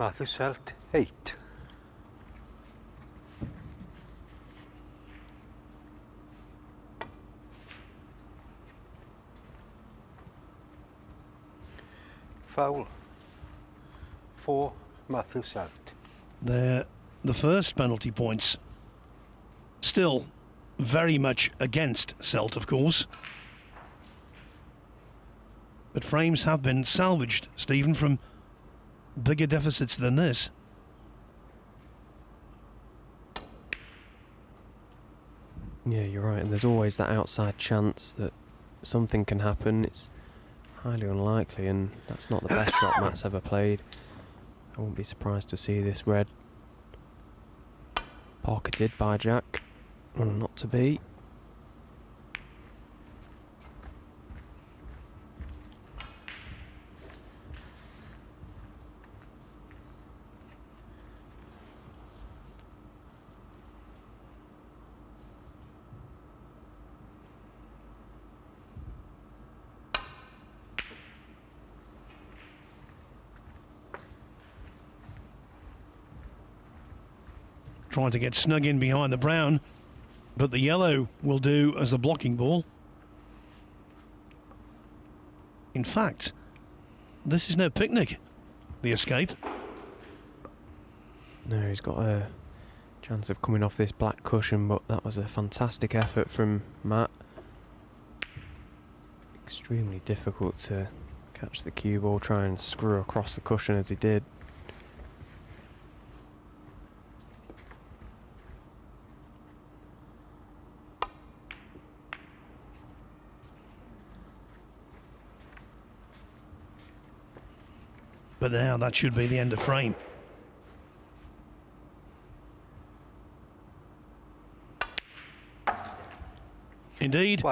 Matthew Selt, 8. Foul. 4, Matthew Selt. They're the first penalty points. Still very much against Selt, of course. But frames have been salvaged, Stephen, from bigger deficits than this. Yeah, you're right, and there's always that outside chance that something can happen. It's highly unlikely, and that's not the best shot Matt's ever played. I wouldn't be surprised to see this red pocketed by Jack. Well, not to be. Trying to get snug in behind the brown, but the yellow will do as the blocking ball. In fact, this is no picnic, the escape. No, he's got a chance of coming off this black cushion, but that was a fantastic effort from Matt. Extremely difficult to catch the cue ball, try and screw across the cushion as he did. But now that should be the end of frame. Indeed,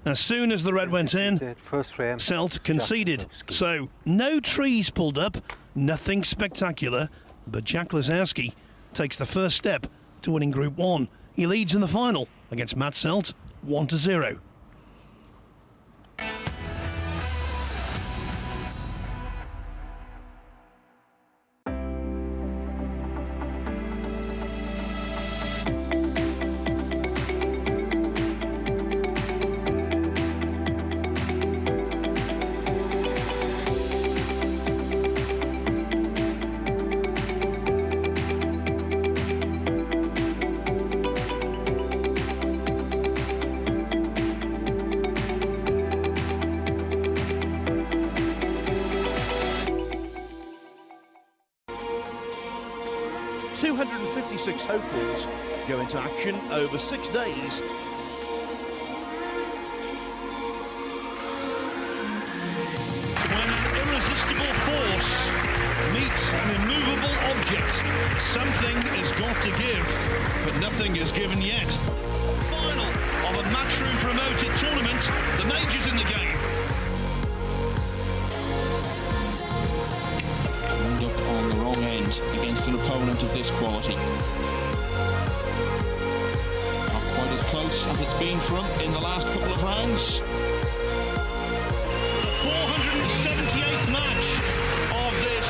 as soon as the red went in, Selt conceded. So no trees pulled up, nothing spectacular, but Jack Lazowski takes the first step to winning Group 1. He leads in the final against Matt Selt, 1-0. Hopefuls go into action over 6 days. When an irresistible force meets an immovable object, something has got to give, but nothing is given yet. Final of a Matchroom promoted tournament, the majors in the game. Wound up on the wrong end against an opponent of this quality. Not quite as close as it's been for him in the last couple of rounds. The 478th match of this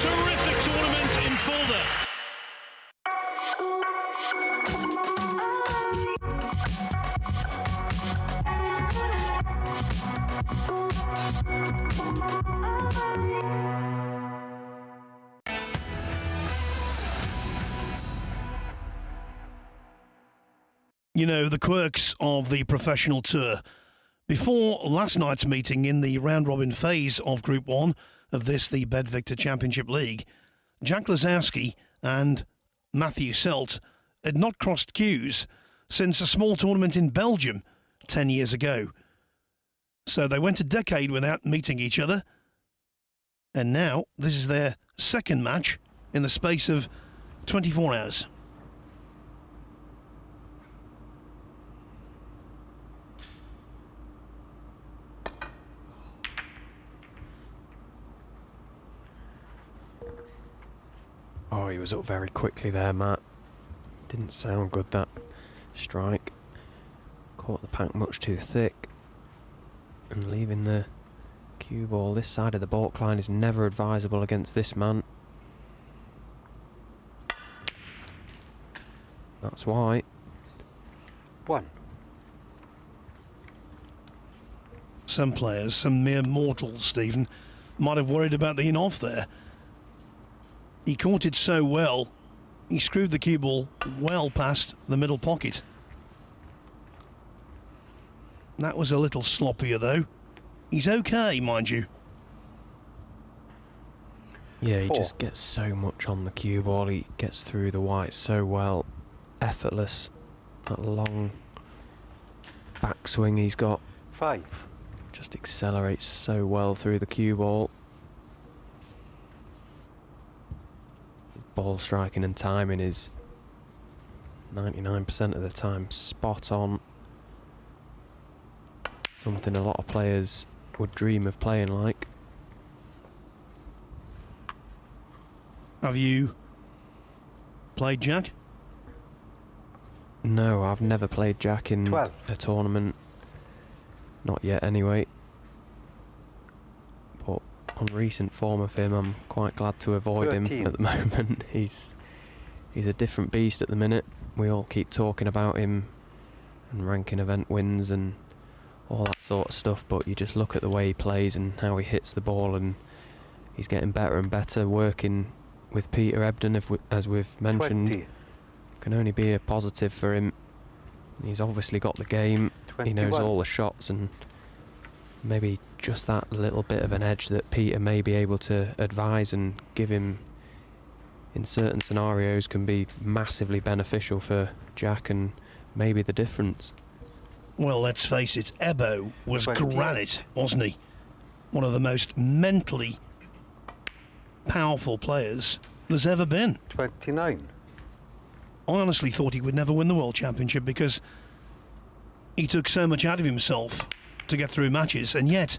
terrific tournament in Fulda. You know, the quirks of the professional tour. Before last night's meeting in the round-robin phase of Group 1 of this, the Bedvictor Championship League, Jack Lazowski and Matthew Selt had not crossed cues since a small tournament in Belgium 10 years ago. So they went a decade without meeting each other, and now this is their second match in the space of 24 hours. Oh, he was up very quickly there, Matt. Didn't sound good, that strike. Caught the pack much too thick. And leaving the cue ball this side of the baulk line is never advisable against this man. That's why. 1. Some players, some mere mortals, Stephen, might have worried about the in-off there. He caught it so well, he screwed the cue ball well past the middle pocket. That was a little sloppier though. He's okay, mind you. Yeah, he 4. just gets so much on the cue ball. He gets through the white so well. Effortless. That long backswing he's got. 5. Just accelerates so well through the cue ball. His ball striking and timing is 99% of the time spot on. Something a lot of players would dream of playing like. Have you played Jack? No, I've never played Jack in 12. a tournament. Not yet anyway. But on recent form of him, I'm quite glad to avoid 13. him at the moment. He's a different beast at the minute. We all keep talking about him and ranking event wins and all that sort of stuff, but you just look at the way he plays and how he hits the ball, and he's getting better and better, working with Peter Ebden, as we've mentioned. 20. Can only be a positive for him. He's obviously got the game. 21. He knows all the shots, and maybe just that little bit of an edge that Peter may be able to advise and give him in certain scenarios can be massively beneficial for Jack, and maybe the difference. Well, let's face it, Ebo was 28. granite, wasn't he? One of the most mentally powerful players there's ever been. 29. I honestly thought he would never win the World Championship because he took so much out of himself to get through matches, and yet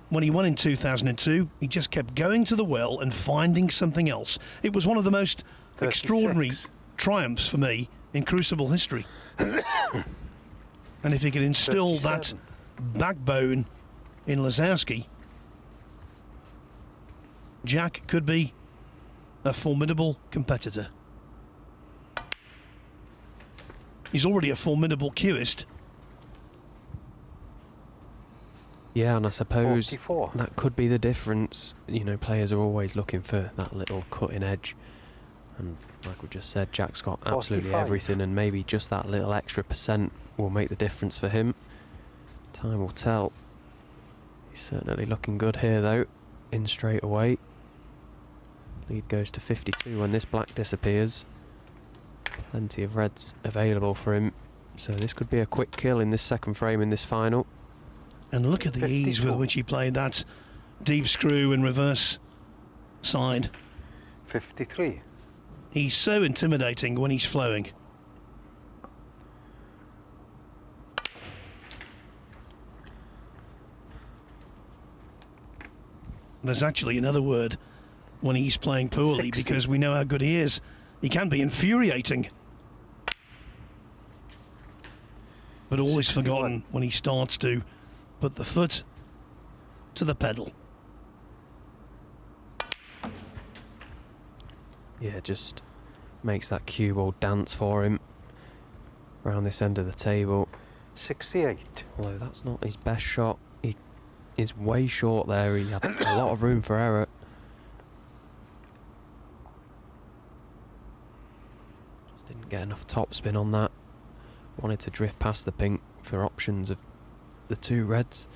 when he won in 2002, he just kept going to the well and finding something else. It was one of the most 36. extraordinary triumphs for me in Crucible history. And if he could instill that 37. backbone in Lazowski, Jack could be a formidable competitor. He's already a formidable cueist. Yeah, and I suppose 44. that could be the difference. You know, players are always looking for that little cutting edge, and like we just said, Jack's got absolutely 45. everything, and maybe just that little extra percent will make the difference for him. Time will tell. He's certainly looking good here though, in straight away. Lead goes to 52 when this black disappears. Plenty of reds available for him, so this could be a quick kill in this second frame in this final. And look at the ease with 52. which he played that deep screw and reverse side. 53. He's so intimidating when he's flowing. There's actually another word when he's playing poorly 60. because we know how good he is. He can be infuriating. But all is 61. forgotten when he starts to put the foot to the pedal. Yeah, just makes that cue ball dance for him around this end of the table. 68. Although that's not his best shot. He is way short there. He had a lot of room for error. Just didn't get enough topspin on that. Wanted to drift past the pink for options of the two reds.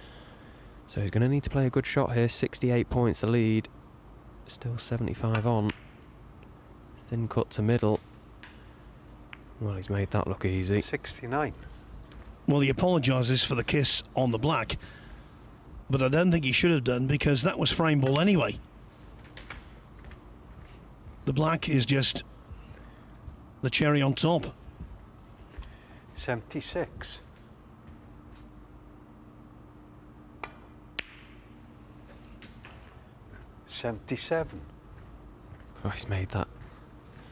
So he's going to need to play a good shot here. 68 points the lead. Still 75 on. Thin cut to middle. Well, he's made that look easy. 69. Well, he apologises for the kiss on the black, but I don't think he should have done because that was frame ball anyway. The black is just the cherry on top. 76. 77. Oh, he's made that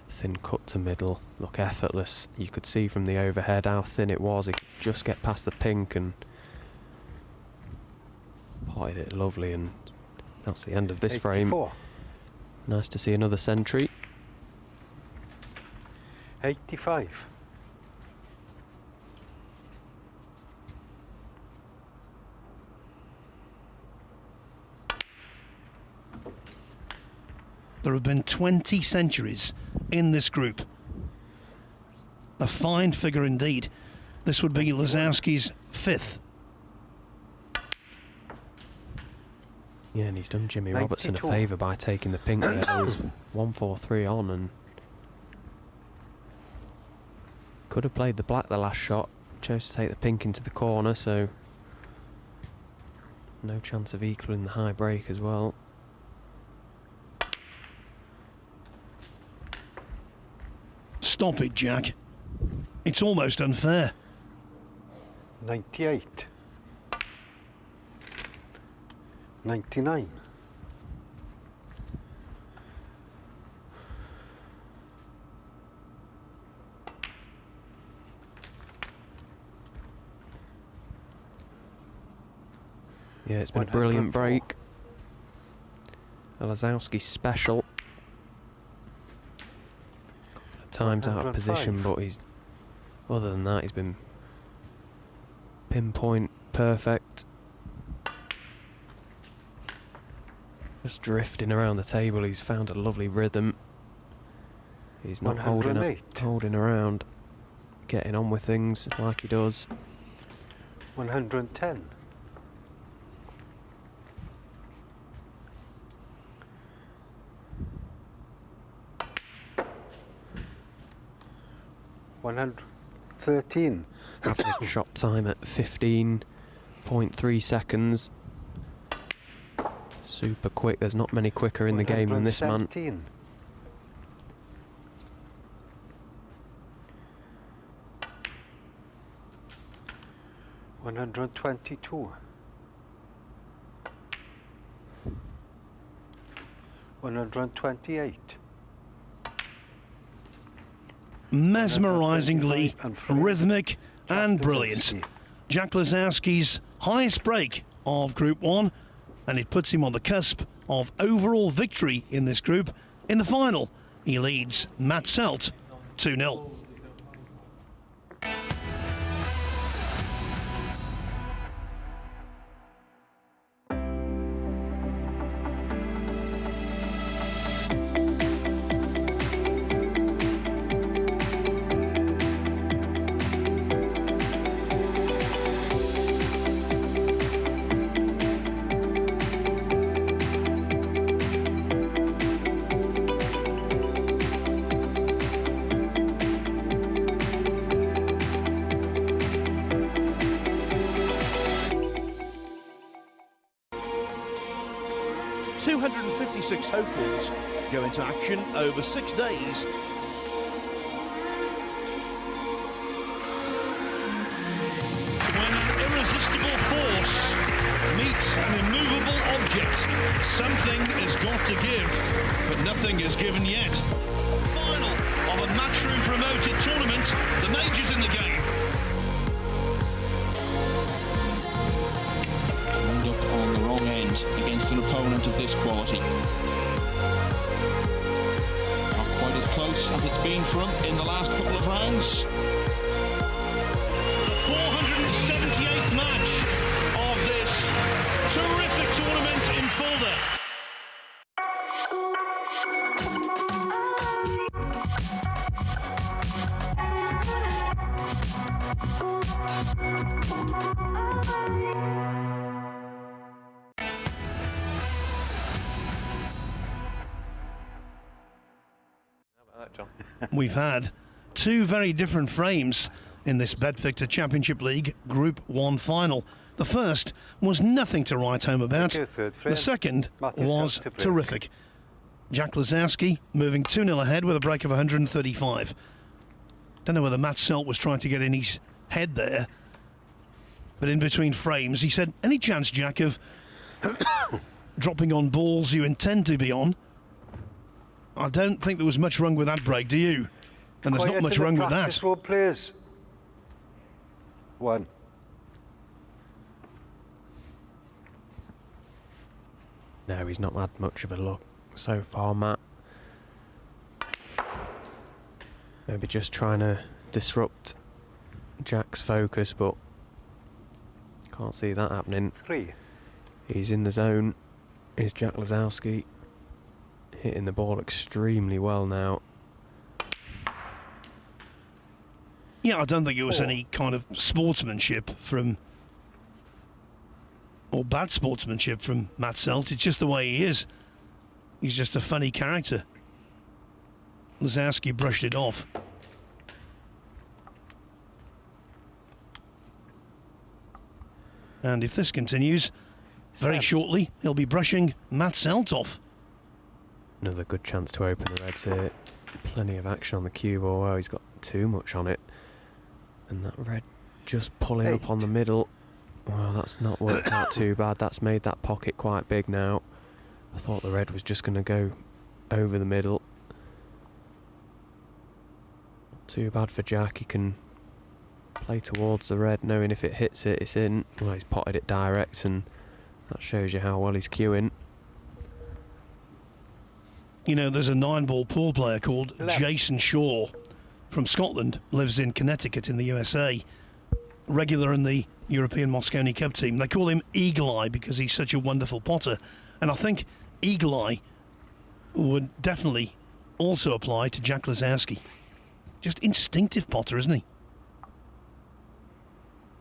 thin cut to middle look effortless. You could see from the overhead how thin it was. He could just get past the pink and potted it lovely, and that's the end of this frame. 84. Nice to see another century. 85. There have been 20 centuries in this group. A fine figure indeed. This would be Lazowski's 5th. Yeah, and he's done Jimmy 92. Robertson a favour by taking the pink there. There was 1-4-3 on and could have played the black the last shot. Chose to take the pink into the corner, so no chance of equaling the high break as well. Stop it, Jack. It's almost unfair. 98. 99. Yeah, it's been a brilliant break. A Lazowski special. Couple of times out of position, but he's, other than that, he's been pinpoint perfect. Just drifting around the table, he's found a lovely rhythm. He's not holding around, getting on with things like he does. 110. 113. Average shot time at 15.3 seconds. Super quick, there's not many quicker in the game than this man. 122. 128. Mesmerisingly rhythmic and brilliant. Jack Lazowski's highest break of Group 1, and it puts him on the cusp of overall victory in this group. In the final, he leads Matt Selt 2-0. Hopefuls go into action over 6 days. When an irresistible force meets an immovable object, something has got to give, but nothing is given yet. Final of a matchroom promoted tournament, the majors in the game. Wound up on the wrong end against an opponent of this quality. Not quite as close as it's been for him in the last couple of rounds. The 478th match of this terrific tournament in Fulda. We've had two very different frames in this BetVictor Championship League Group 1 final. The first was nothing to write home about. The second was terrific. Jack Lazowski moving 2-0 ahead with a break of 135. Don't know whether Matt Selt was trying to get in his head there, but in between frames he said, any chance, Jack, of dropping on balls you intend to be on? I don't think there was much wrong with that break, do you? And there's not much wrong with that. Road players. 1. No, he's not had much of a look so far, Matt. Maybe just trying to disrupt Jack's focus, but can't see that happening. 3. He's in the zone. Here's Jack Lazowski. hitting the ball extremely well now. Yeah, I don't think it was any kind of sportsmanship from, or bad sportsmanship from Matt Selt. It's just the way he is. He's just a funny character. Lazowski brushed it off. And if this continues, very shortly he'll be brushing Matt Selt off. Another good chance to open the reds here. Plenty of action on the cue ball. Oh, he's got too much on it. And that red just pulling up on the middle. Well, that's not worked out too bad. That's made that pocket quite big now. I thought the red was just going to go over the middle. Not too bad for Jack. He can play towards the red, knowing if it hits it, it's in. Well, he's potted it direct, and that shows you how well he's cueing. You know, there's a 9-ball pool player called Jason Shaw from Scotland, lives in Connecticut in the USA, regular in the European Mosconi Cup team. They call him Eagle Eye because he's such a wonderful potter, and I think Eagle Eye would definitely also apply to Jack Lazowski. Just instinctive potter, isn't he?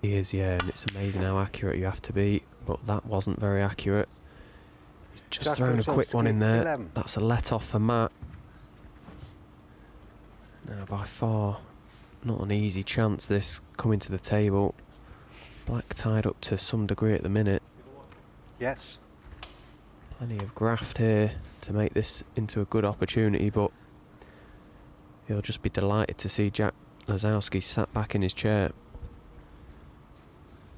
He is, yeah, and it's amazing how accurate you have to be, but that wasn't very accurate. He's just Jack thrown a quick one in there. 11. That's a let off for Matt. Now, by far, not an easy chance this coming to the table. Black tied up to some degree at the minute. Yes. Plenty of graft here to make this into a good opportunity, but he'll just be delighted to see Jack Lazowski sat back in his chair.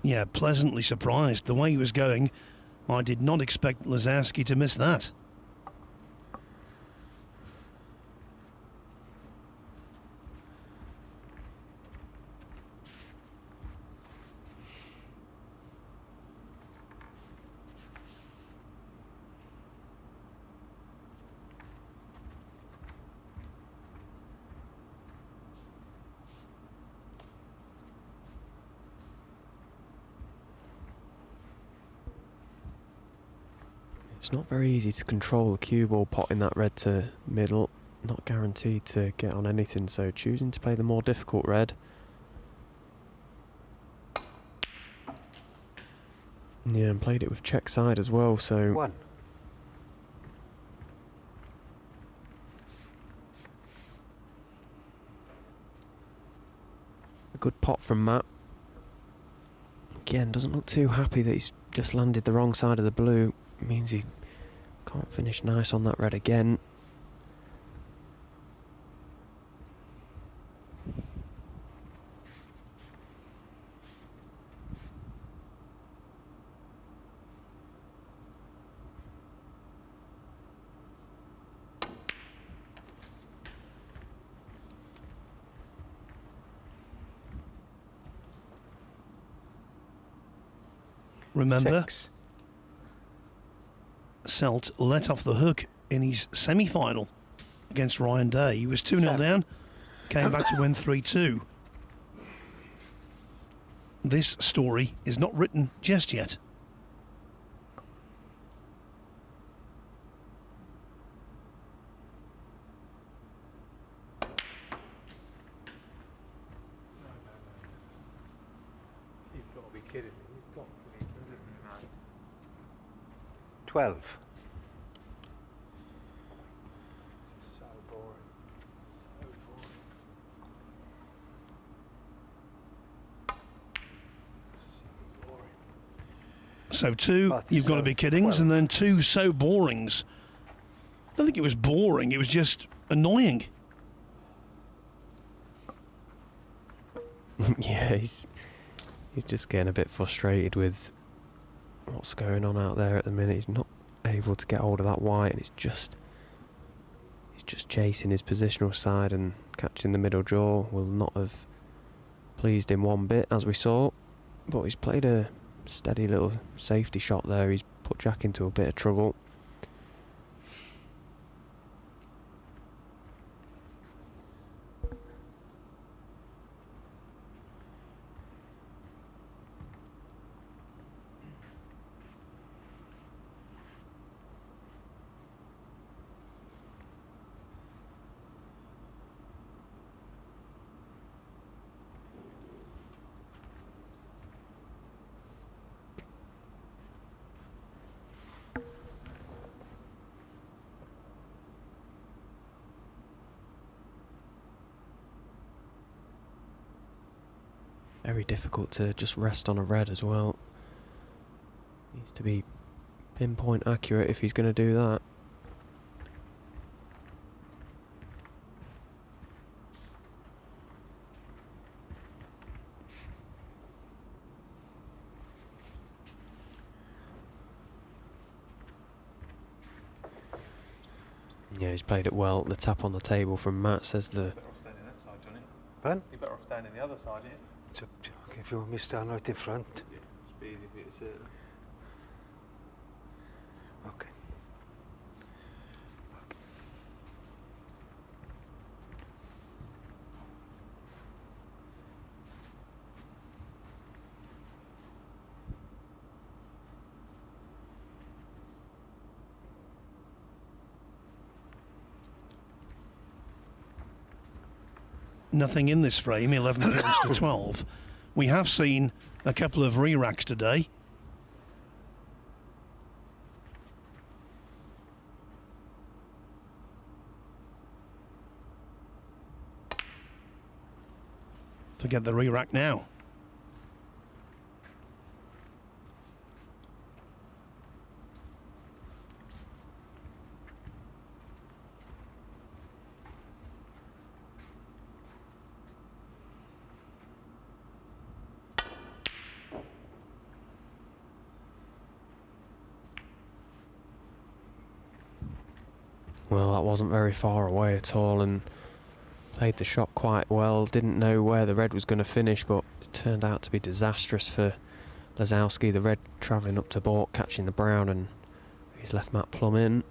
Yeah, pleasantly surprised. The way he was going, I did not expect Lazowski to miss that. It's not very easy to control the cue ball potting that red to middle. Not guaranteed to get on anything, so choosing to play the more difficult red. Yeah, and played it with check side as well, so... 1. It's a good pot from Matt. Again, doesn't look too happy that he's just landed the wrong side of the blue. Means he can't finish nice on that red again. Remember, 6. Selt let off the hook in his semi-final against Ryan Day. He was 2-0 down, came back to win 3-2. This story is not written just yet. You've got to be kidding me. You've got to be kidding me, man. 12. This is so boring. So boring. So boring. So 2, you've got to be kiddings, 12. and then 2 so borings. I don't think it was boring, it was just annoying. Yeah, he's just getting a bit frustrated with what's going on out there at the minute. He's not able to get hold of that white, and he's just chasing his positional side, and catching the middle draw will not have pleased him one bit, as we saw. But he's played a steady little safety shot there. He's put Jack into a bit of trouble. very difficult to just rest on a red as well. Needs to be pinpoint accurate if he's going to do that. Yeah, he's played it well. The tap on the table from Matt says the... You're better off standing that side, Johnny. Ben? You're better off standing the other side, yeah? It's up to you. If you want me to stand right in front. Yeah, it's be easy for you to see it. Okay. Nothing in this frame, 11 points to 12. We have seen a couple of re-racks today. Forget the re-rack now. Well, that wasn't very far away at all, and played the shot quite well. Didn't know where the red was going to finish, but it turned out to be disastrous for Lazowski. The red travelling up to baulk, catching the brown, and he's left Matt plumb in.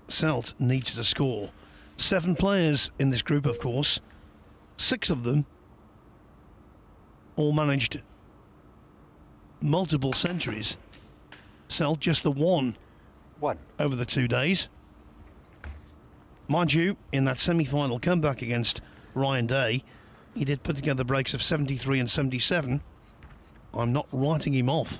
Selt needs to score. 7 players in this group, of course. 6 of them all managed multiple centuries. Selt just the one over the 2 days. Mind you, in that semi-final comeback against Ryan Day, he did put together breaks of 73 and 77. I'm not writing him off.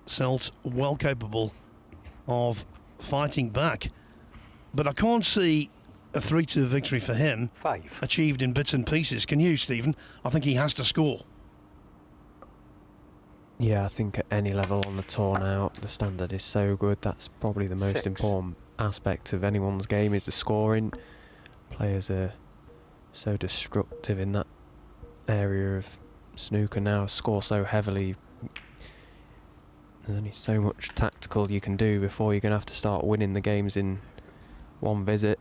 Selt well capable of fighting back, but I can't see a 3-2 victory for him 5. achieved in bits and pieces. Can you, Stephen? I think he has to score. Yeah, I think at any level on the tour now, the standard is so good. That's probably the most 6. important aspect of anyone's game, is the scoring. Players are so destructive in that area of snooker now, score so heavily. There's only so much tactical you can do before you're going to have to start winning the games in one visit.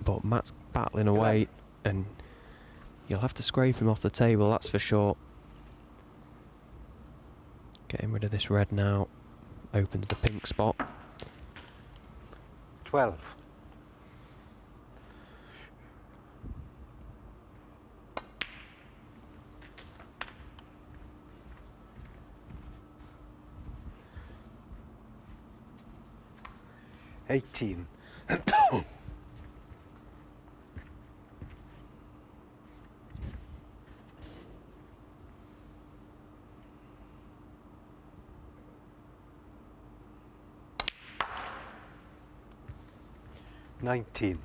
But Matt's battling away, and you'll have to scrape him off the table, that's for sure. Getting rid of this red now opens the pink spot. 12. $18. 19.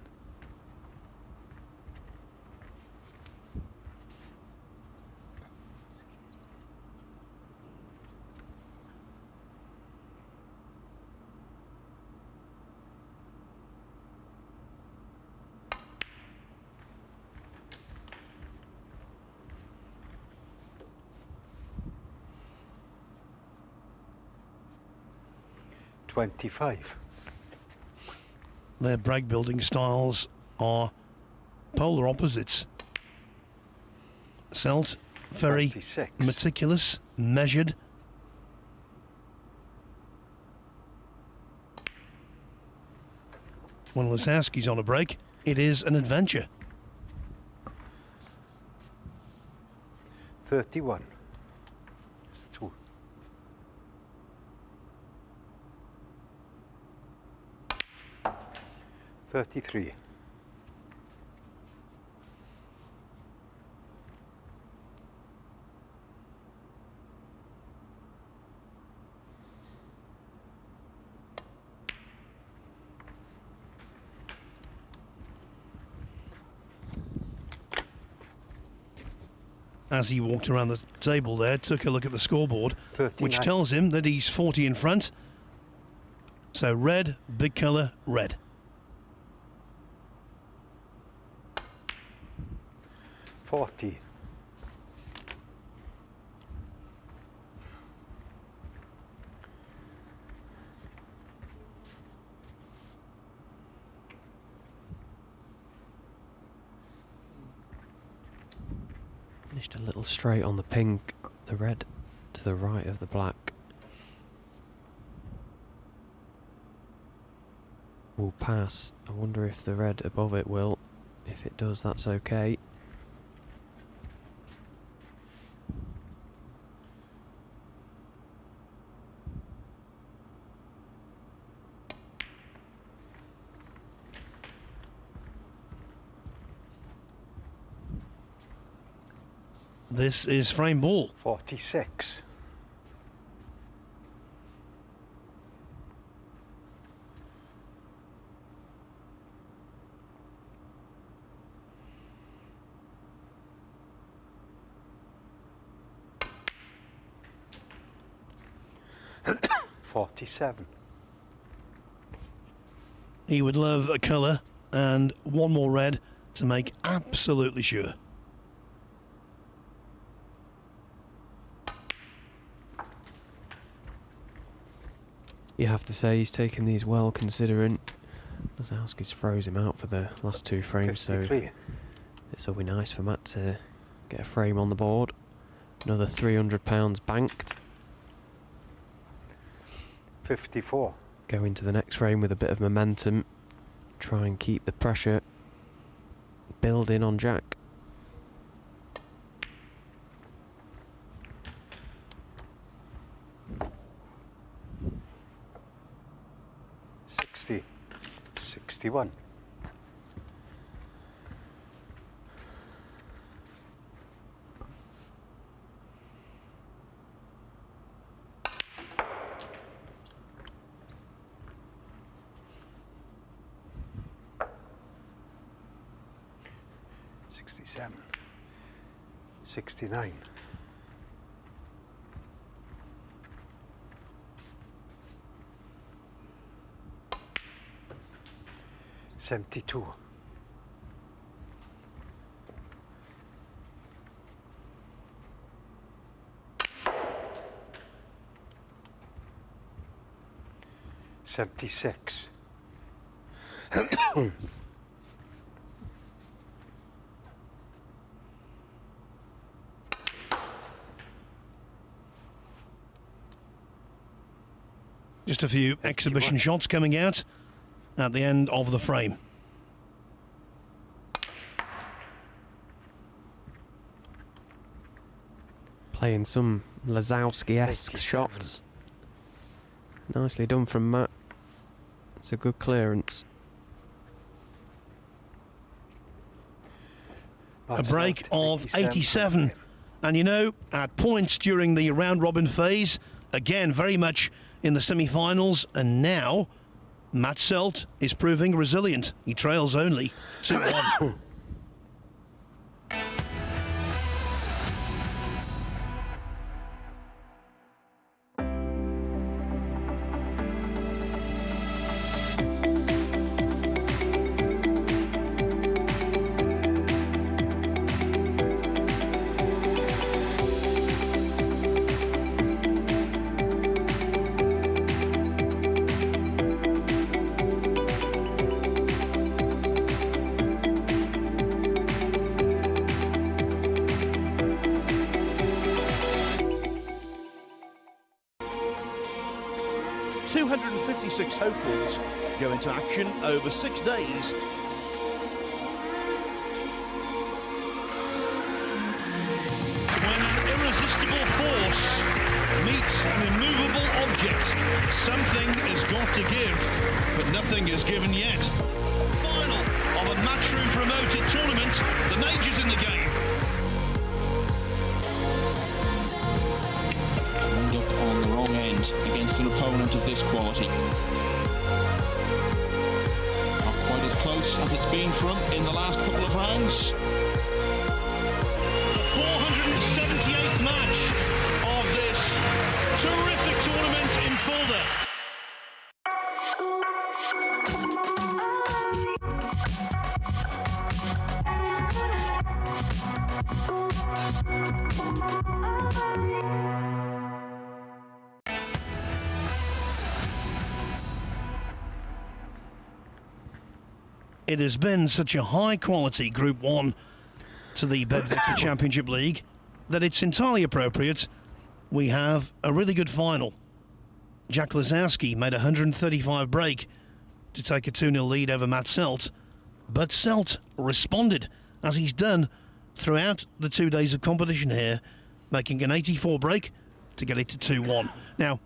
25. Their break building styles are polar opposites. Selt, very 26. meticulous, measured. When Lazowski's on a break, it is an adventure. 31. It's 2. 33. as he walked around the table there, took a look at the scoreboard, 39. which tells him that he's 40 in front. So red, big colour, red. $40. Finished a little straight on the pink, the red to the right of the black. Will pass. I wonder if the red above it will. If it does, that's okay. This is frame ball. 46. $47. He would love a colour and one more red to make absolutely sure. You have to say he's taken these well, considering Lazowski's froze him out for the last two frames, so 53. this will be nice for Matt to get a frame on the board. Another £300 banked. 54. Go into the next frame with a bit of momentum. Try and keep the pressure building on Jack. $61. $67. $69. $72. $76. Just a few exhibition shots coming out at the end of the frame. Playing some Lazowski-esque 87. shots. Nicely done from Matt. It's a good clearance. A break of 87. And you know, at points during the round-robin phase, again, very much in the semi-finals, and now Matt Selt is proving resilient. He trails only 2-1. hopefuls go into action over 6 days. When an irresistible force meets an immovable object, something has got to give, but nothing is given yet. Final of a Matchroom promoted tournament, the majors in the game. Wound up on the wrong end against an opponent of this quality. Not quite as close as it's been for him in the last couple of rounds. 460 It has been such a high quality Group 1 to the Bet Victor Championship League that it's entirely appropriate we have a really good final. Jack Lazowski made a 135 break to take a 2-0 lead over Matt Selt, but Selt responded, as he's done throughout the 2 days of competition here, making an 84 break to get it to 2-1. Now,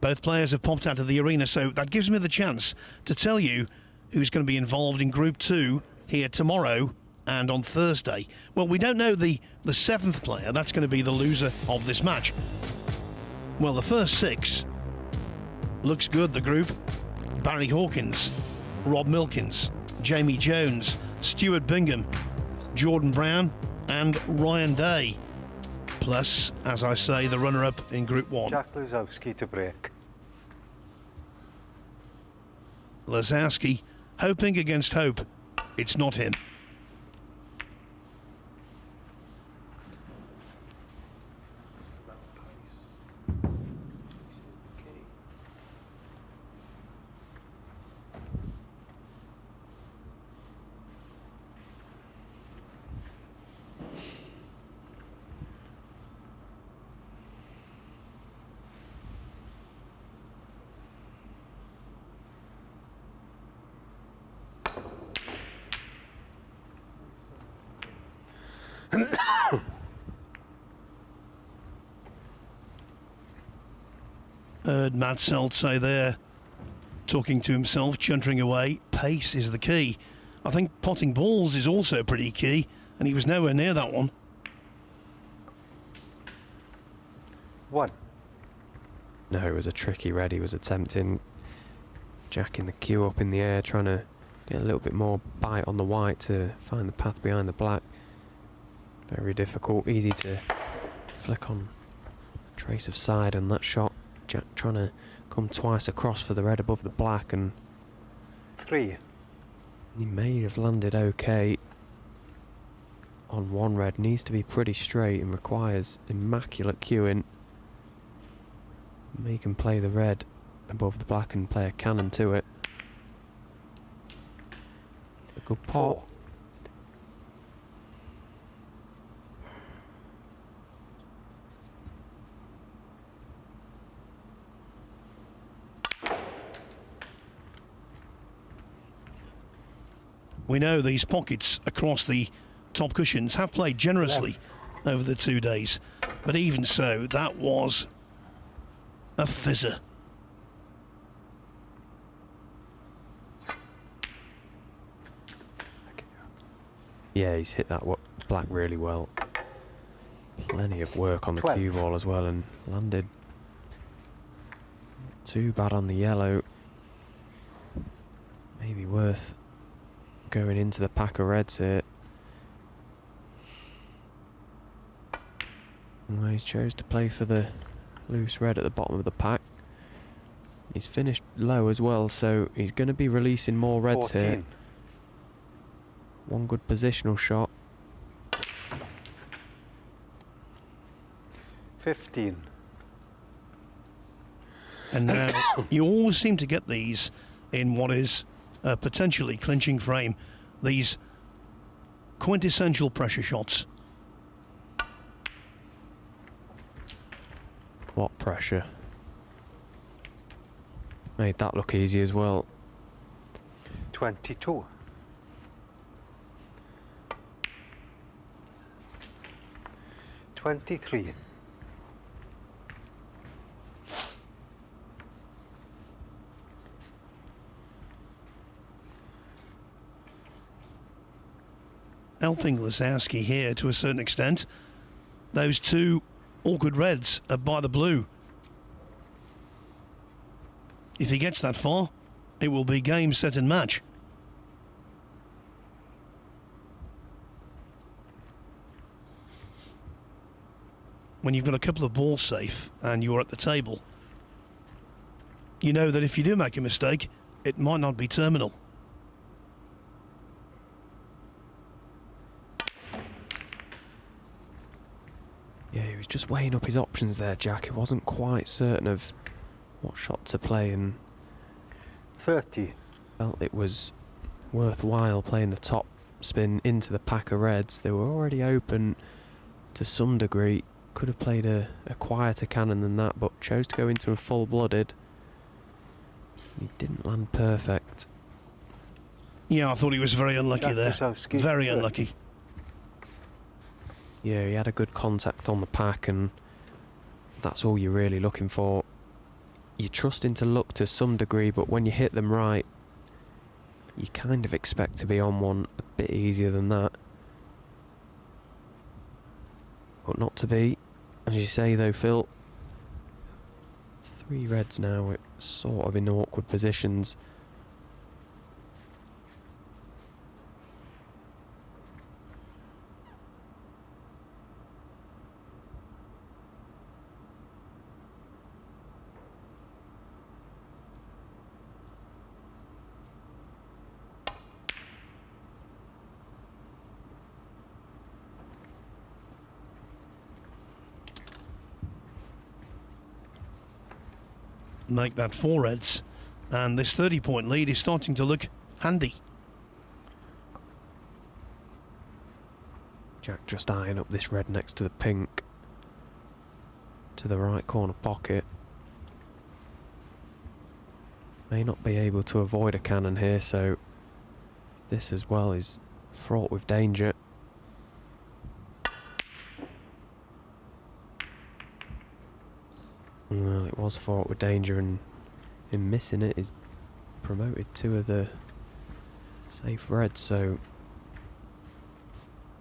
both players have popped out of the arena, so that gives me the chance to tell you who's going to be involved in Group 2 here tomorrow and on Thursday. Well, we don't know the 7th player. That's going to be the loser of this match. Well, the first 6 looks good, the group. Barry Hawkins, Rob Milkins, Jamie Jones, Stuart Bingham, Jordan Brown and Ryan Day. Plus, as I say, the runner-up in Group 1. Jack Lazowski to break. Lazowski hoping against hope. It's not him. Heard Matt Selt say there, talking to himself, chuntering away, pace is the key. I think potting balls is also pretty key, and he was nowhere near that one. 1. No, it was a tricky red. He was attempting jacking the cue up in the air, trying to get a little bit more bite on the white to find the path behind the black. Very difficult, easy to flick on trace of side, and that shot, Jack trying to come twice across for the red above the black, and 3. he may have landed okay on one red. Needs to be pretty straight and requires immaculate cueing. He can play the red above the black and play a cannon to it. It's a good pot. 4. We know these pockets across the top cushions have played generously over the 2 days, but even so, that was a fizzer. Yeah, he's hit that black really well. Plenty of work on the 12. cue ball as well, and landed too bad on the yellow. Maybe worth going into the pack of reds here. Well, he's chose to play for the loose red at the bottom of the pack. He's finished low as well, so he's going to be releasing more reds 14. here. One good positional shot. 15. And now you always seem to get these in what is a potentially clinching frame, these quintessential pressure shots. What pressure. Made that look easy as well. 22. 23. Helping Lazowski here to a certain extent. Those two awkward reds are by the blue. If he gets that far, it will be game, set and match. When you've got a couple of balls safe and you're at the table, you know that if you do make a mistake, it might not be terminal. Yeah, he was just weighing up his options there, Jack. He wasn't quite certain of what shot to play and 30. felt it was worthwhile playing the top spin into the pack of reds. They were already open to some degree. Could have played a quieter cannon than that, but chose to go into him full-blooded. He didn't land perfect. Yeah, I thought he was very unlucky Jack there. Wazowski, Very 30. unlucky. Yeah, he had a good contact on the pack, and that's all you're really looking for. You trust into luck to some degree, but when you hit them right, you kind of expect to be on one a bit easier than that. But not to be, as you say though, Phil. 3 reds now, it's sort of in awkward positions. Make that 4 reds, and this 30-point lead is starting to look handy. Jack just eyeing up this red next to the pink to the right corner pocket. May not be able to avoid a cannon here, so this as well is fraught with danger. Well, it was fraught with danger, and in missing it is promoted 2 of the safe reds, so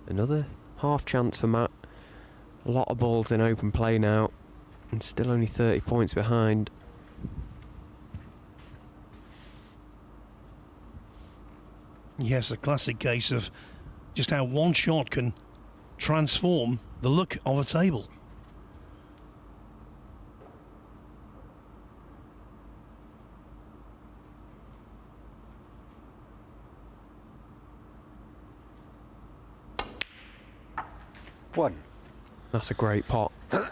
another half chance for Matt. A lot of balls in open play now, and still only 30 points behind. Yes, a classic case of just how one shot can transform the look of a table. One. That's a great pot. There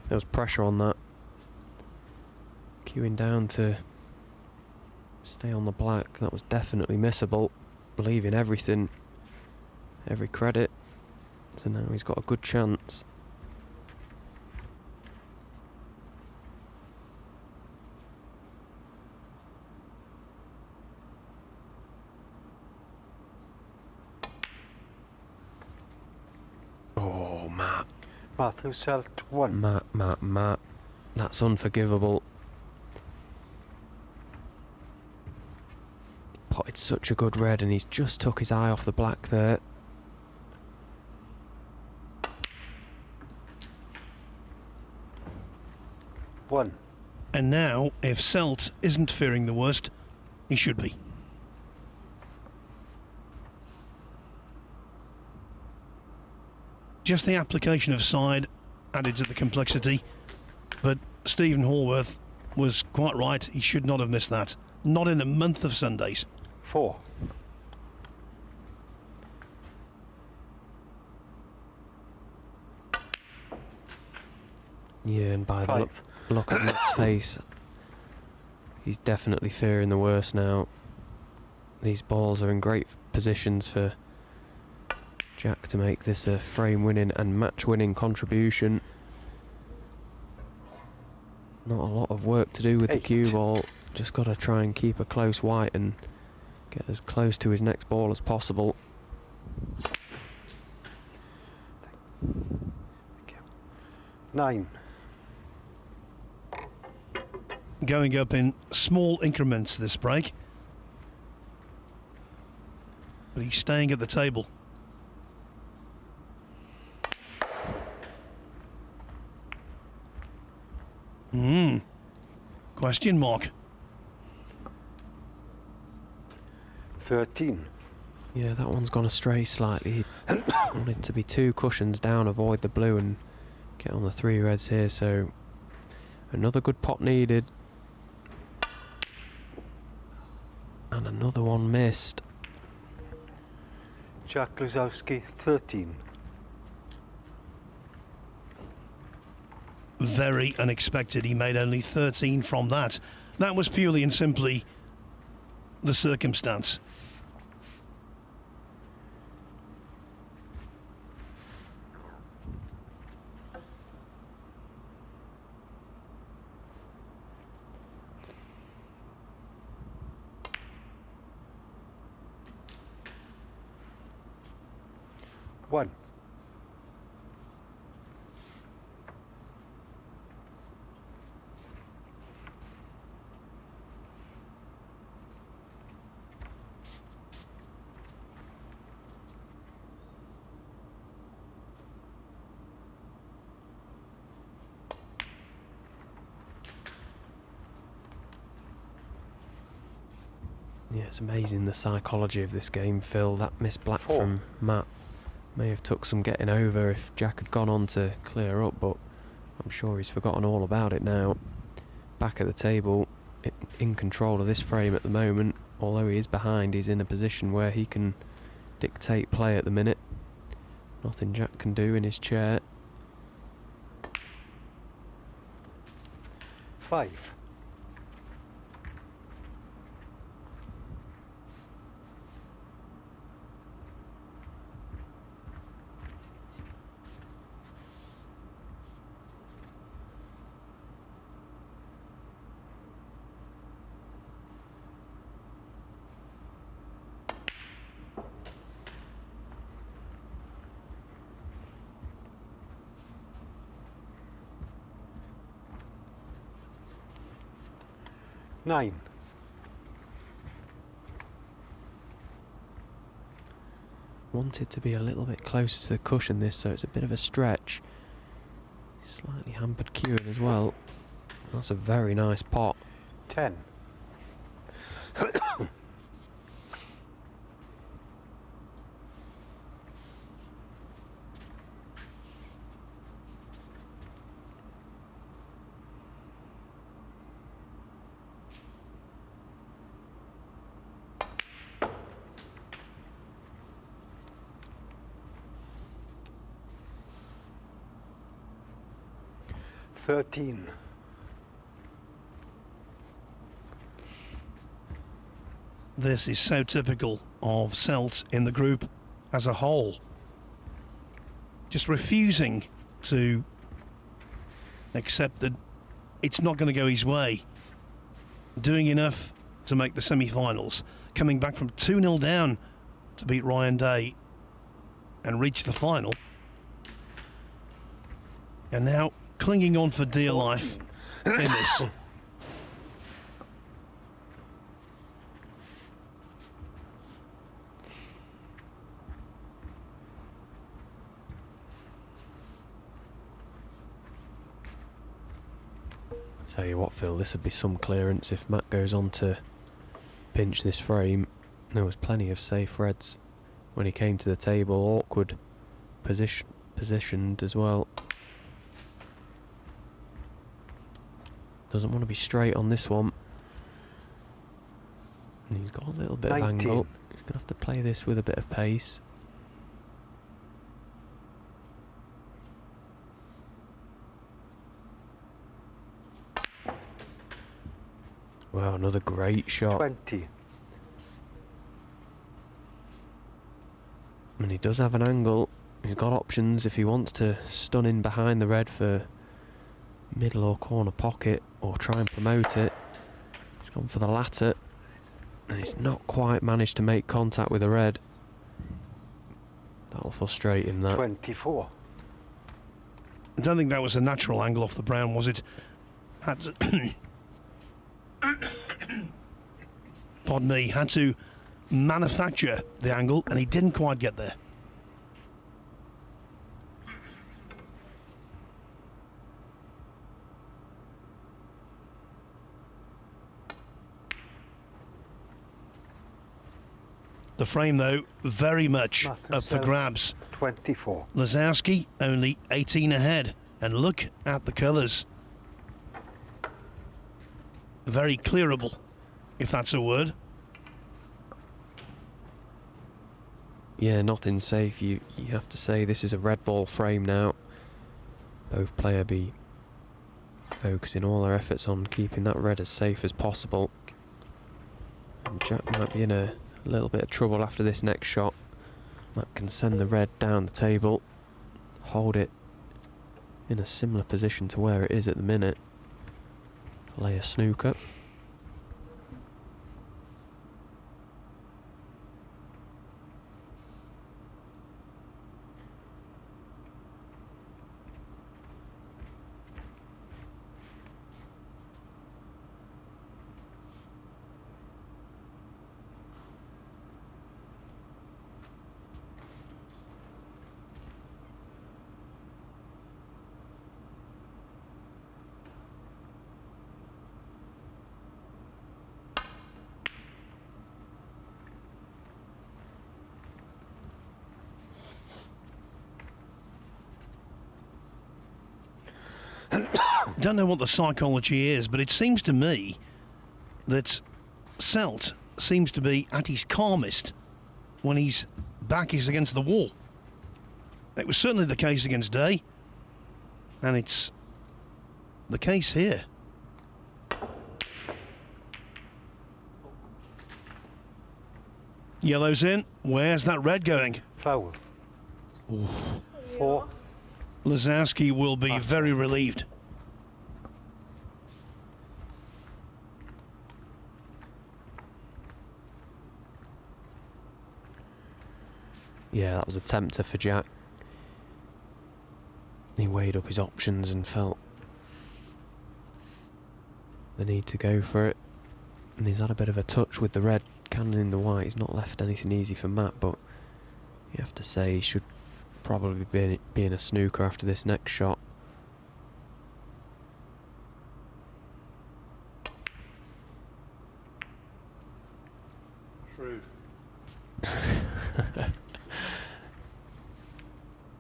was pressure on that. Queuing down to stay on the black. That was definitely missable. Leaving everything, every credit. So now he's got a good chance. Oh, Matt. Matthew Selt, 1. Matt. That's unforgivable. Potted such a good red, and he's just took his eye off the black there. One. And now, if Selt isn't fearing the worst, he should be. Just the application of side added to the complexity, but Stephen Horworth was quite right. He should not have missed that. Not in a month of Sundays. 4. Yeah, and by the 5. look at Matt's face, he's definitely fearing the worst now. These balls are in great positions for Jack to make this a frame-winning and match-winning contribution. Not a lot of work to do with the 8. cue ball. Just got to try and keep a close white and get as close to his next ball as possible. Thank you. 9. Going up in small increments this break. But he's staying at the table. Question mark. 13. Yeah, that one's gone astray slightly. He wanted to be 2 cushions down, avoid the blue and get on the 3 reds here, so another good pot needed. And another one missed. Jack Luzowski, 13. Very unexpected. He made only 13 from that. That was purely and simply the circumstance. One. Yeah, it's amazing the psychology of this game, Phil. That miss black 4. from Matt may have took some getting over if Jack had gone on to clear up, but I'm sure he's forgotten all about it now. Back at the table, in control of this frame at the moment. Although he is behind, he's in a position where he can dictate play at the minute. Nothing Jack can do in his chair. 5. Nine. Wanted to be a little bit closer to the cushion this, so it's a bit of a stretch. Slightly hampered cueing as well. That's a very nice pot. 10. $13. This is so typical of Celt in the group as a whole. Just refusing to accept that it's not going to go his way. Doing enough to make the semi-finals. Coming back from 2-0 down to beat Ryan Day and reach the final. And now clinging on for dear life in this. Tell you what, Phil, this would be some clearance if Matt goes on to pinch this frame. There was plenty of safe reds when he came to the table, awkward positioned as well. Doesn't want to be straight on this one. And he's got a little bit 19. of angle. He's going to have to play this with a bit of pace. Wow, another great shot. 20. And he does have an angle. He's got options if he wants to stun in behind the red for middle or corner pocket or try and promote it. He's gone for the latter and he's not quite managed to make contact with the red. That'll frustrate him, that. 24. I don't think that was a natural angle off the brown, was it? Had to pardon me, had to manufacture the angle and he didn't quite get there. The frame, though, very much up for grabs. 24. Lazowski only 18 ahead. And look at the colours. Very clearable, if that's a word. Yeah, nothing safe. You have to say this is a red ball frame now. Both player be focusing all their efforts on keeping that red as safe as possible. And Jack might be in a little bit of trouble after this next shot. Matt can send the red down the table, hold it in a similar position to where it is at the minute. Lay a snooker. Don't know what the psychology is, but it seems to me that Selt seems to be at his calmest when his back is against the wall. It was certainly the case against Day, and it's the case here. Yellow's in. Where's that red going? Foul. 4. Lazowski will be very relieved. Yeah, that was a tempter for Jack. He weighed up his options and felt the need to go for it. And he's had a bit of a touch with the red cannoning the white. He's not left anything easy for Matt, but you have to say he should probably be in a snooker after this next shot. Shrewd.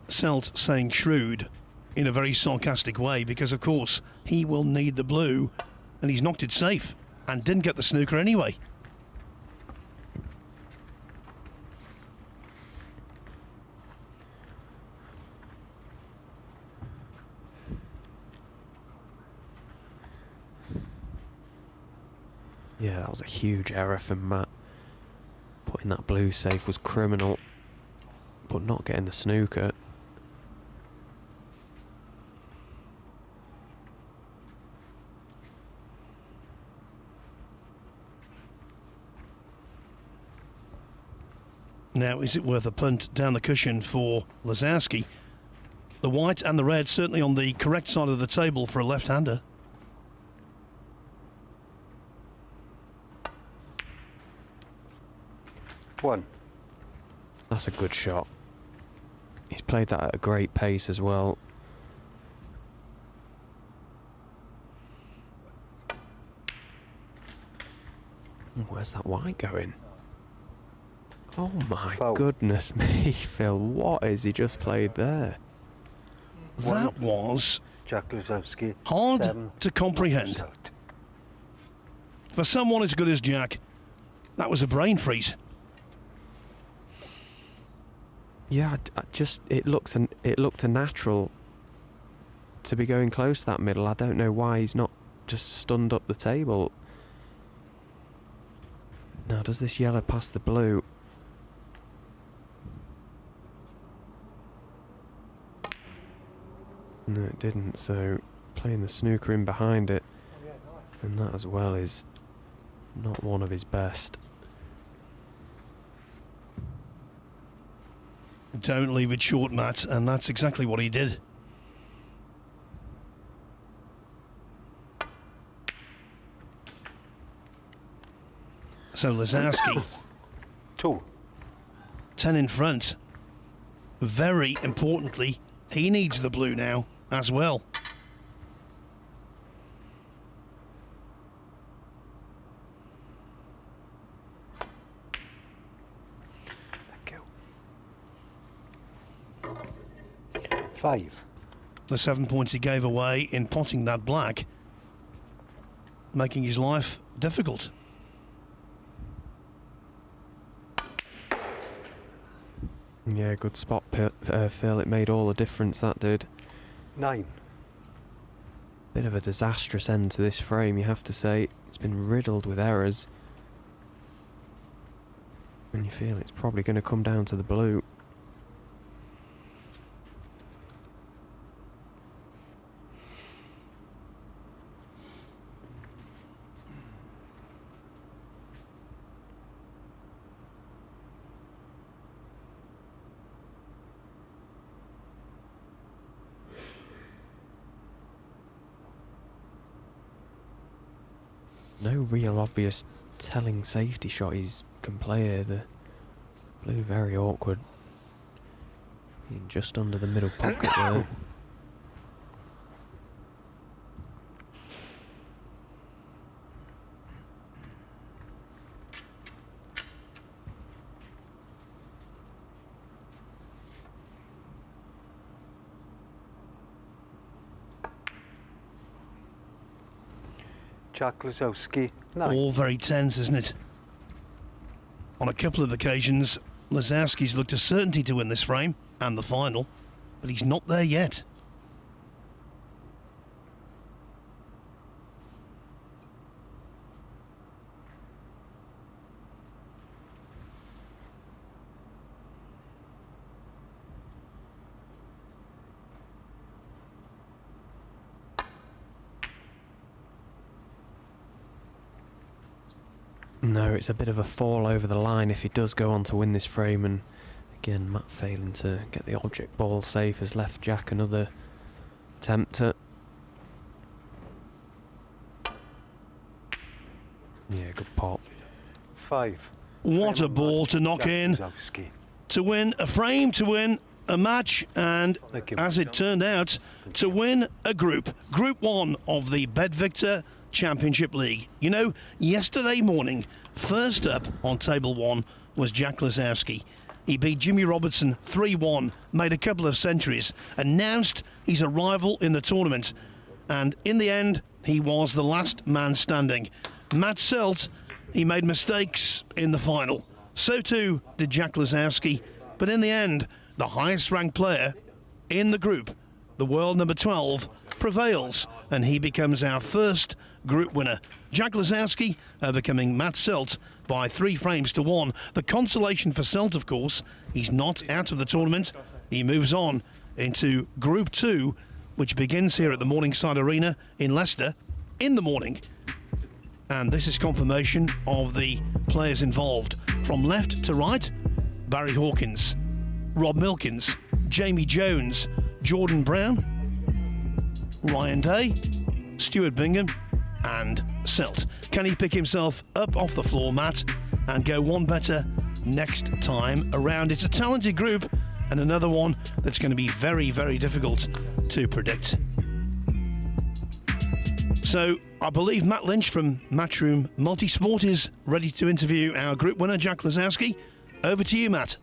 Selt saying shrewd in a very sarcastic way because, of course, he will need the blue, and he's knocked it safe and didn't get the snooker anyway. Yeah, that was a huge error from Matt. Putting that blue safe was criminal, but not getting the snooker. Now, is it worth a punt down the cushion for Lazowski? The white and the red certainly on the correct side of the table for a left-hander. One. That's a good shot. He's played that at a great pace as well. Where's that white going? Oh my Foul. goodness me, Phil, what has he just played there? That was Jack Lazowski. hard 7. to comprehend. Result. For someone as good as Jack, that was a brain freeze. Yeah, it looked a natural to be going close to that middle. I don't know why he's not just stunned up the table. Now, does this yellow pass the blue? No, it didn't, so playing the snooker in behind it, and that as well is not one of his best. Don't leave it short, Matt, and that's exactly what he did. So Lazowski, 2. 10 in front. Very importantly, he needs the blue now as well. Thank you. 5. The 7 points he gave away in potting that black, making his life difficult. Yeah, good spot, Phil. It made all the difference, that did. 9. Bit of a disastrous end to this frame, you have to say. It's been riddled with errors. And you feel it's probably going to come down to the blue. No real obvious telling safety shot he can play here. The blue very awkward. Just under the middle pocket there. Jack Lazowski, 9. All very tense, isn't it? On a couple of occasions, Lazowski's looked a certainty to win this frame and the final, but he's not there yet. No, it's a bit of a fall over the line if he does go on to win this frame, and again Matt failing to get the object ball safe has left Jack another tempter. Yeah, good pop. 5. What a ball to knock Jack in, Lazowski. to win a frame, to win a match, and Thank you. as it turned out, to win a group. Group 1 of the BetVictor Championship League. You know, yesterday morning, first up on table 1 was Jack Lazowski. He beat Jimmy Robertson 3-1, made a couple of centuries, announced his arrival in the tournament, and in the end, he was the last man standing. Matt Selt, he made mistakes in the final. So too did Jack Lazowski, but in the end, the highest ranked player in the group, the world number 12, prevails, and he becomes our first group winner. Jack Lazowski overcoming Matt Selt by 3 frames to 1. The consolation for Selt, of course, he's not out of the tournament. He moves on into Group 2, which begins here at the Morningside Arena in Leicester in the morning. And this is confirmation of the players involved. From left to right, Barry Hawkins, Rob Milkins, Jamie Jones, Jordan Brown, Ryan Day, Stuart Bingham, and Selt. Can he pick himself up off the floor mat and go one better next time around? It's a talented group, and another one that's going to be very, very difficult to predict. So I believe Matt Lynch from Matchroom Multisport is ready to interview our group winner, Jack Lazowski. Over to you, Matt.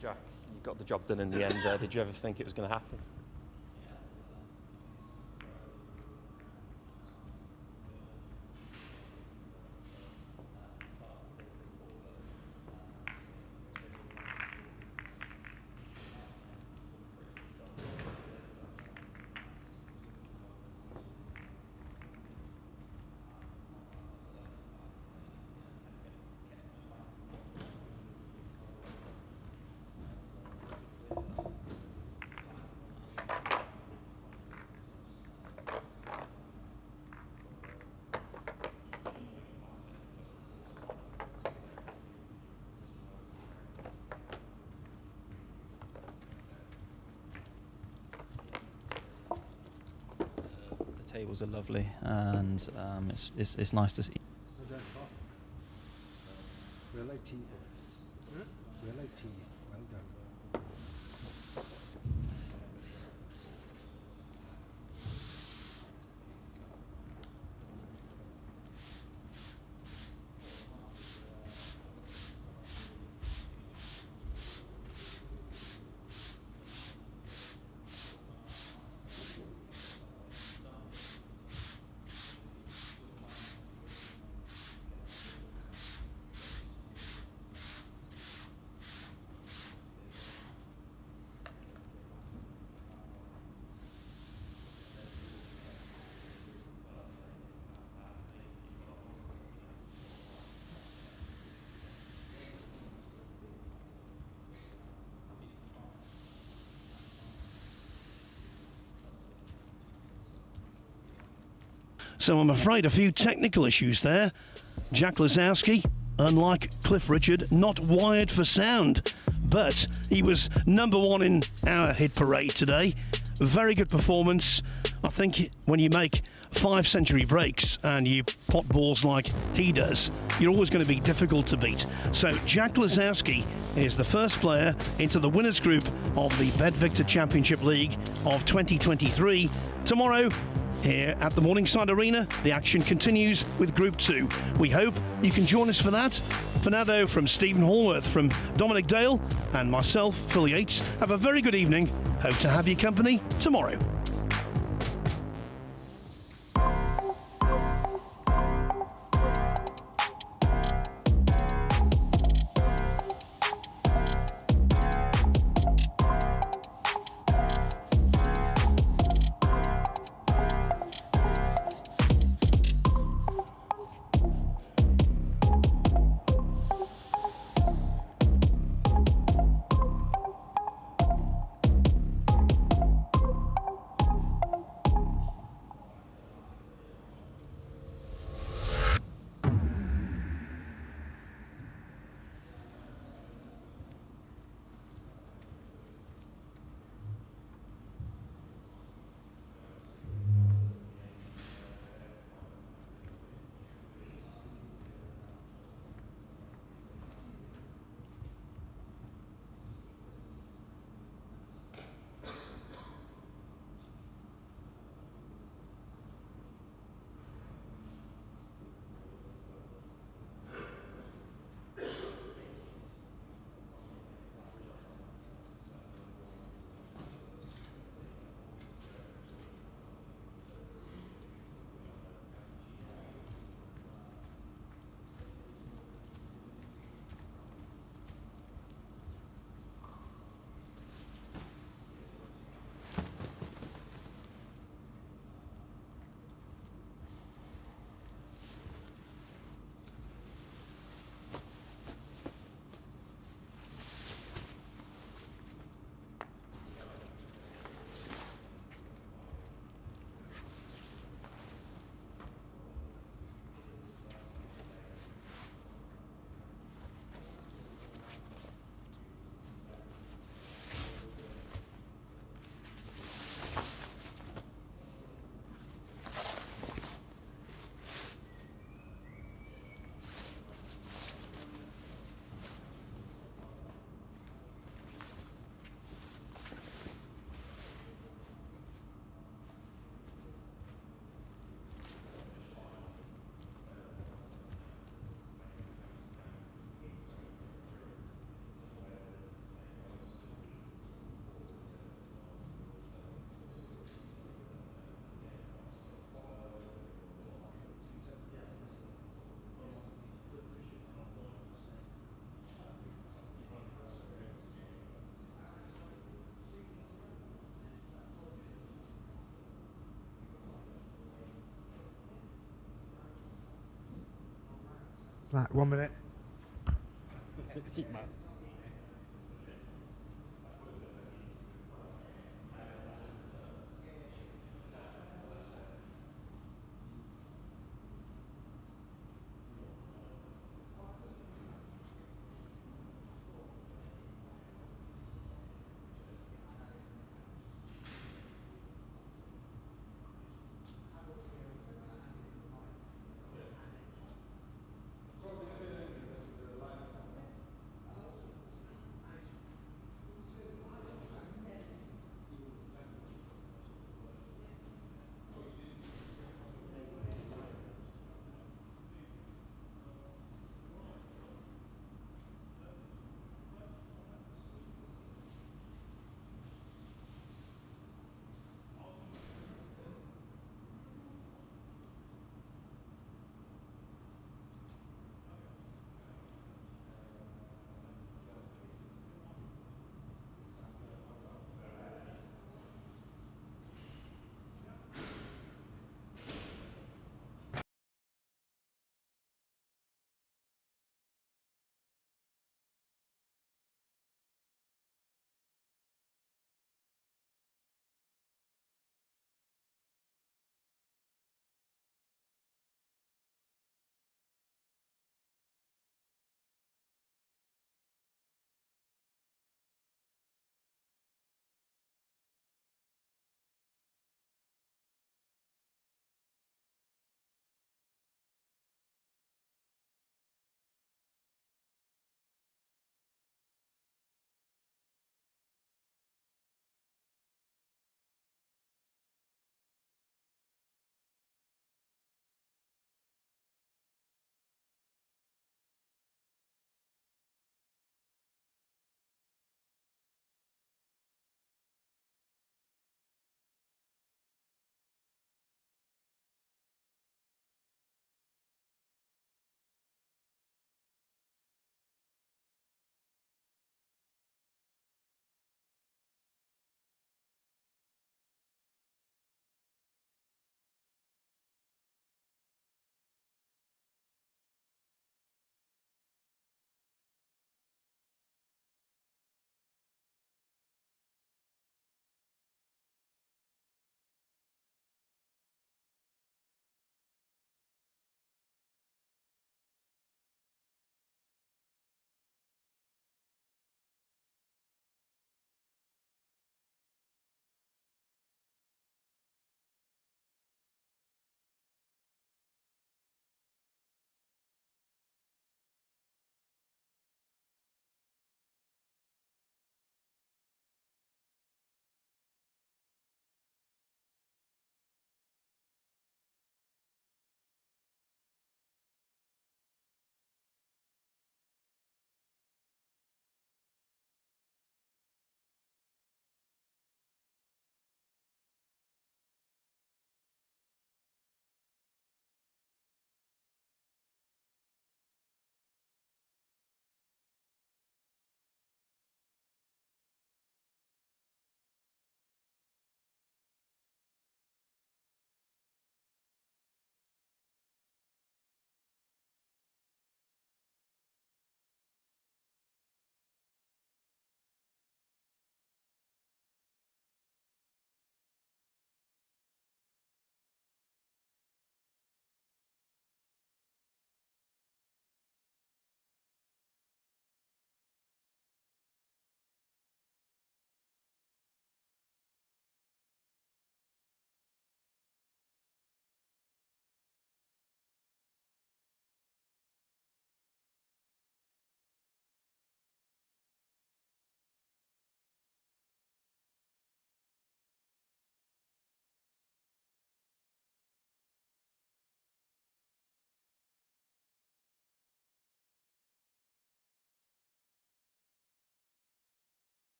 Jack, you got the job done in the end. Did you ever think it was going to happen? The tables are lovely, and it's nice to see. We're late tea. We're late tea. Well done. So I'm afraid a few technical issues there. Jack Lazowski, unlike Cliff Richard, not wired for sound, but he was number one in our hit parade today. Very good performance. I think when you make 5 century breaks and you pot balls like he does, you're always going to be difficult to beat. So Jack Lazowski is the first player into the winners group of the BetVictor Championship League of 2023. Tomorrow, here at the Morningside Arena, the action continues with Group 2. We hope you can join us for that. For now, though, from Stephen Hallworth, from Dominic Dale, and myself, Phil Yates, have a very good evening. Hope to have your company tomorrow. That 1 minute.